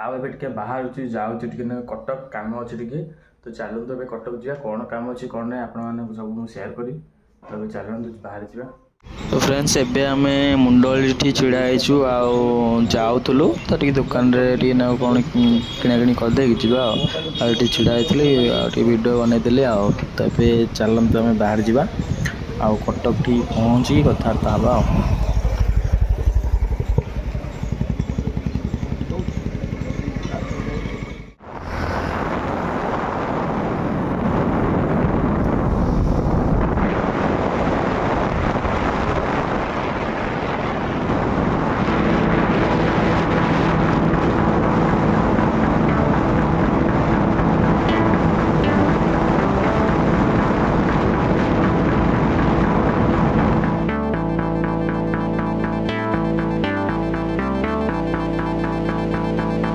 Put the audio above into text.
आबे टिके बाहर जाऊँ टिके कटक काम अच्छे टिके तो चलतु ए कटक जा कौन काम अच्छी कौन ना आपण मैंने सब सेयार करी तो चलतु बाहर जा। तो फ्रेंड्स एबे आमे मुंडली छिड़ा होइछु जाऊलु तो टी दुकान रे ना कौन किणाकिणी करदे जी छिड़ा होती वीडियो बनईली तो चलतु आम बाहर जा कटक टी पहुँची कथबार्ता हाँ।